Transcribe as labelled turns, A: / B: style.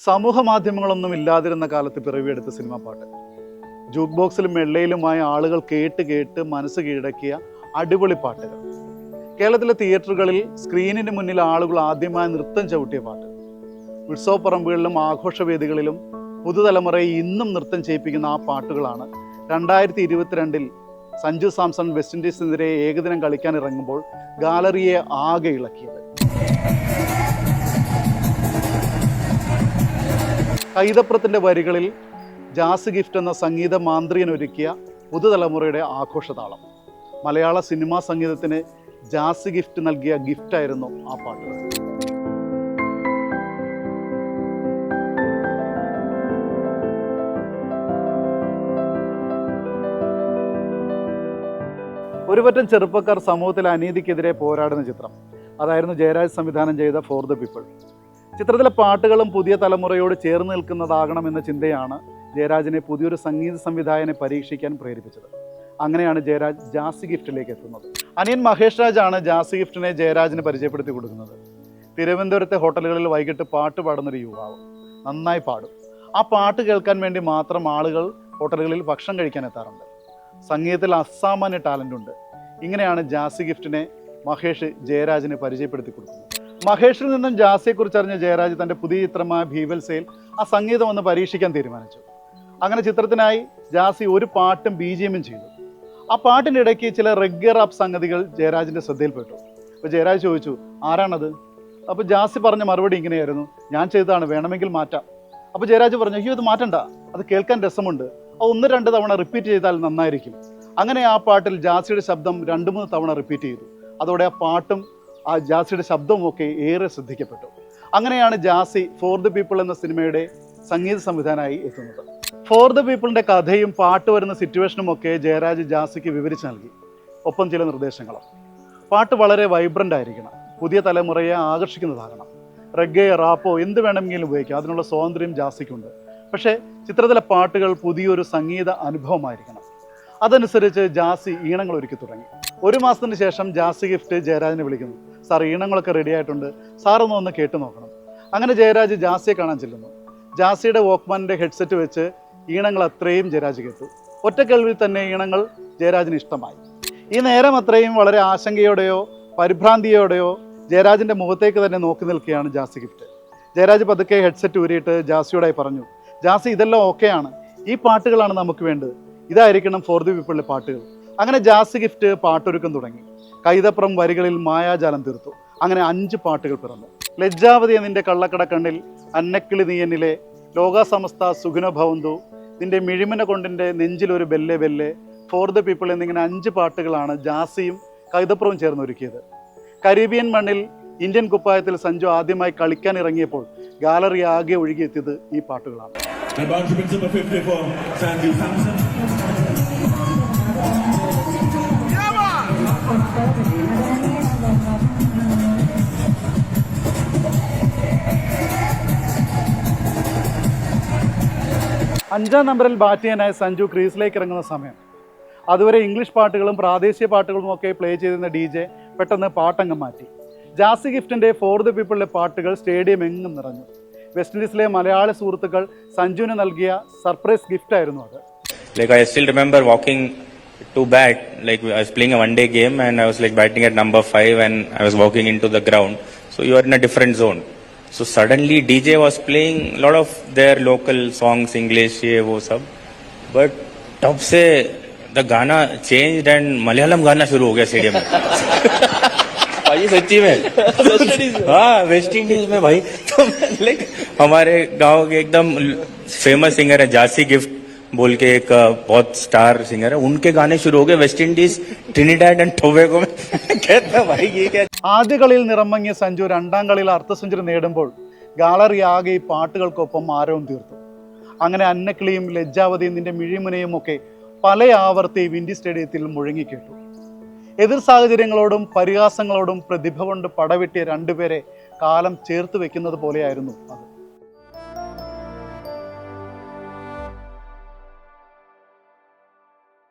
A: സമൂഹ മാധ്യമങ്ങളൊന്നും ഇല്ലാതിരുന്ന കാലത്ത് പിറവിയെടുത്ത സിനിമാ പാട്ട്. ജൂക്ക് ബോക്സിലും വെള്ളയിലുമായ ആളുകൾ കേട്ട് കേട്ട് മനസ്സ് കീഴടക്കിയ അടിപൊളി പാട്ടുകൾ. കേരളത്തിലെ തിയേറ്ററുകളിൽ സ്ക്രീനിന് മുന്നിൽ ആളുകൾ ആദ്യമായി നൃത്തം ചവിട്ടിയ പാട്ട്. ഉത്സവപ്പറമ്പുകളിലും ആഘോഷവേദികളിലും പുതുതലമുറയെ ഇന്നും നൃത്തം ചെയ്യിപ്പിക്കുന്ന ആ പാട്ടുകളാണ് 2022 സഞ്ജു സാംസൺ വെസ്റ്റ് ഇൻഡീസിനെതിരെ ഏകദിനം കളിക്കാൻ ഇറങ്ങുമ്പോൾ ഗാലറിയെ ആകെ ഇളക്കിയത്. കൈതപ്രത്തിൻ്റെ വരികളിൽ ജാസ് ഗിഫ്റ്റ് എന്ന സംഗീത മാന്ത്രികൻ ഒരുക്കിയ പുതുതലമുറയുടെ ആഘോഷതാളം. മലയാള സിനിമാ സംഗീതത്തിന് ജാസ് ഗിഫ്റ്റ് നൽകിയ ഗിഫ്റ്റായിരുന്നു ആ പാട്ടുകൾ. ഒരുപറ്റം ചെറുപ്പക്കാർ സമൂഹത്തിലെ അനീതിക്കെതിരെ പോരാടുന്ന ചിത്രം. അതായിരുന്നു ജയരാജ് സംവിധാനം ചെയ്ത ഫോർ ദ പീപ്പിൾ. ചിത്രത്തിലെ പാട്ടുകളും പുതിയ തലമുറയോട് ചേർന്ന് നിൽക്കുന്നതാകണമെന്ന ചിന്തയാണ് ജയരാജിനെ പുതിയൊരു സംഗീത സംവിധായകനെ പരീക്ഷിക്കാൻ പ്രേരിപ്പിച്ചത്. അങ്ങനെയാണ് ജയരാജ് ജാസ് ഗിഫ്റ്റിലേക്ക് എത്തുന്നത്. അനിയൻ മഹേഷ് രാജാണ് ജാസ് ഗിഫ്റ്റിനെ ജയരാജിന് പരിചയപ്പെടുത്തി കൊടുക്കുന്നത്. തിരുവനന്തപുരത്തെ ഹോട്ടലുകളിൽ വൈകിട്ട് പാട്ട് പാടുന്നൊരു യുവാവ്. നന്നായി പാടും. ആ പാട്ട് കേൾക്കാൻ വേണ്ടി മാത്രം ആളുകൾ ഹോട്ടലുകളിൽ ഭക്ഷണം കഴിക്കാൻ എത്താറുണ്ട്. സംഗീതത്തിൽ അസാമാന്യ ടാലൻ്റ് ഉണ്ട്. ഇങ്ങനെയാണ് ജാസ് ഗിഫ്റ്റിനെ മഹേഷ് ജയരാജിന് പരിചയപ്പെടുത്തി കൊടുക്കുന്നത്. മഹേഷിൽ നിന്നും ജാസിയെക്കുറിച്ച് അറിഞ്ഞ ജയരാജ് തൻ്റെ പുതിയ ചിത്രമായ ഭീവൽസയിൽ ആ സംഗീതം ഒന്ന് പരീക്ഷിക്കാൻ തീരുമാനിച്ചു. അങ്ങനെ ചിത്രത്തിനായി ജാസി ഒരു പാട്ടും BGM ചെയ്തു. ആ പാട്ടിൻ്റെ ഇടയ്ക്ക് ചില റെഗ്ഗെ റാപ്പ് സംഗതികൾ ജയരാജിൻ്റെ ശ്രദ്ധയിൽപ്പെട്ടു. അപ്പോൾ ജയരാജ് ചോദിച്ചു, ആരാണത്? അപ്പോൾ ജാസി പറഞ്ഞ മറുപടി ഇങ്ങനെയായിരുന്നു, ഞാൻ ചെയ്തതാണ്, വേണമെങ്കിൽ മാറ്റാം. അപ്പോൾ ജയരാജ് പറഞ്ഞു, അയ്യോ ഇത് മാറ്റണ്ട, അത് കേൾക്കാൻ രസമുണ്ട്, അത് 1-2 തവണ റിപ്പീറ്റ് ചെയ്താൽ നന്നായിരിക്കും. അങ്ങനെ ആ പാട്ടിൽ ജാസിയുടെ ശബ്ദം 2-3 തവണ റിപ്പീറ്റ് ചെയ്തു. അതോടെ ആ പാട്ടും ആ ജാസിയുടെ ശബ്ദവുമൊക്കെ ഏറെ ശ്രദ്ധിക്കപ്പെട്ടു. അങ്ങനെയാണ് ജാസി ഫോർ ദ പീപ്പിൾ എന്ന സിനിമയുടെ സംഗീത സംവിധാനമായി എത്തുന്നത്. ഫോർ ദ പീപ്പിളിൻ്റെ കഥയും പാട്ട് വരുന്ന സിറ്റുവേഷനും ഒക്കെ ജയരാജ് ജാസിക്ക് വിവരിച്ച് നൽകി. ഒപ്പം ചില നിർദ്ദേശങ്ങളും. പാട്ട് വളരെ വൈബ്രൻ്റ് ആയിരിക്കണം, പുതിയ തലമുറയെ ആകർഷിക്കുന്നതാകണം. റെഗ്ഗെ റാപ്പോ എന്ത് വേണമെങ്കിലും ഉപയോഗിക്കാം, അതിനുള്ള സ്വാതന്ത്ര്യം ജാസിക്കുണ്ട്. പക്ഷേ ചിത്രത്തിലെ പാട്ടുകൾ പുതിയൊരു സംഗീത അനുഭവമായിരിക്കണം. അതനുസരിച്ച് ജാസി ഈണങ്ങൾ ഒരുക്കി തുടങ്ങി. 1 മാസത്തിന് ശേഷം ജാസി ഗിഫ്റ്റ് ജയരാജിനെ വിളിക്കുന്നു. സാർ, ഈണങ്ങളൊക്കെ റെഡി ആയിട്ടുണ്ട്, സാറൊന്ന് കേട്ടു നോക്കണം. അങ്ങനെ ജയരാജ് ജാസിയെ കാണാൻ ചെല്ലുന്നു. ജാസിയുടെ വോക്ക്മാനിൻ്റെ ഹെഡ്സെറ്റ് വെച്ച് ഈണങ്ങൾ അത്രയും ജയരാജ് കേട്ടു. ഒറ്റ കേൾവിൽ തന്നെ ഈണങ്ങൾ ജയരാജിന് ഇഷ്ടമായി. ഈ നേരം അത്രയും വളരെ ആശങ്കയോടെയോ പരിഭ്രാന്തിയോടെയോ ജയരാജിൻ്റെ മുഖത്തേക്ക് തന്നെ നോക്കി നിൽക്കുകയാണ് ജാസി ഗിഫ്റ്റ്. ജയരാജ് പതുക്കെ ഹെഡ്സെറ്റ് ഊരിയിട്ട് ജാസിയോടായി പറഞ്ഞു, ജാസി ഇതെല്ലാം ഓക്കെയാണ്, ഈ പാട്ടുകളാണ് നമുക്ക് വേണ്ടത്, ഇതായിരിക്കണം ഫോർ ദി പീപ്പിളിലെ പാട്ടുകൾ. അങ്ങനെ ജാസി ഗിഫ്റ്റ് പാട്ടൊരുക്കം തുടങ്ങി. കൈതപ്രം വരികളിൽ മായാജാലം തീർത്തു. അങ്ങനെ 5 പാട്ടുകൾ പിറന്നു. ലജ്ജാവതി നിന്റെ കള്ളക്കട കണ്ണിൽ, അന്നക്കിളി നീയനിലെ, ലോകാസമസ്ത സുഖിന ഭവന്തു, നിന്റെ മിഴിമന കൊണ്ടിൻ്റെ നെഞ്ചിലൊരു ബെല്ലെ ബെല്ലെ, ഫോർ ദ പീപ്പിൾ എന്നിങ്ങനെ 5 പാട്ടുകളാണ് ജാസിയും കൈതപ്രവും ചേർന്ന് ഒരുക്കിയത്. കരീബിയൻ മണ്ണിൽ ഇന്ത്യൻ കുപ്പായത്തിൽ സഞ്ജു ആദ്യമായി കളിക്കാൻ ഇറങ്ങിയപ്പോൾ ഗാലറി ആകെ ഒഴുകിയെത്തിയത് ഈ പാട്ടുകളാണ്. 5ാം നമ്പറിൽ ബാറ്റ് ചെയ്യാനായി സഞ്ജു ക്രീസിലേക്ക് ഇറങ്ങുന്ന സമയം. അതുവരെ ഇംഗ്ലീഷ് പാട്ടുകളും പ്രാദേശിക പാട്ടുകളും ഒക്കെ പ്ലേ ചെയ്തിരുന്ന DJ പെട്ടെന്ന് പാട്ടങ്ങ് മാറ്റി. ജാസി ഗിഫ്റ്റിൻ്റെ ഫോർ ദ പീപ്പിളിലെ പാട്ടുകൾ സ്റ്റേഡിയം എങ്ങും നിറഞ്ഞു. വെസ്റ്റ് ഇൻഡീസിലെ മലയാളി സുഹൃത്തുക്കൾ സഞ്ജുവിന് നൽകിയ സർപ്രൈസ് ഗിഫ്റ്റായിരുന്നു അത്.
B: Like I still remember walking to bat, like I was playing a one-day game and I was like batting at number 5 and I was walking into the ground. So you are in a different zone. So suddenly DJ was playing a lot of their local songs, English, ye wo sab. But तब से the गाना changed and Malayalam गाना शुरू हो गया stadium में. भाई सच्ची में हाँ वेस्ट इंडीज में भाई. तो लाइक हमारे गांव के एकदम फेमस सिंगर है जासी गिफ्ट बोल के, एक बहुत स्टार सिंगर है, उनके गाने शुरू हो गए West Indies, Trinidad and Tobago में. कहता भाई ये क्या.
A: ആദ്യ കളിയിൽ നിറമങ്ങിയ സഞ്ജു 2ാം കളിയിൽ അർദ്ധ സെഞ്ചുറി നേടുമ്പോൾ ഗാലറി ആകെ ഈ പാട്ടുകൾക്കൊപ്പം ആരവം തീർത്തു. അങ്ങനെ അന്നക്കിളിയും ലജ്ജാവതിയും നിന്റെ മിഴിമുനയും ഒക്കെ പല ആവർത്തി വിൻഡി സ്റ്റേഡിയത്തിൽ മുഴങ്ങിക്കേട്ടു. എതിർ സാഹചര്യങ്ങളോടും പരിഹാസങ്ങളോടും പ്രതിഭ കൊണ്ട് പടവെട്ടിയ 2 പേരെ കാലം ചേർത്ത് വെക്കുന്നത് പോലെയായിരുന്നു അത്.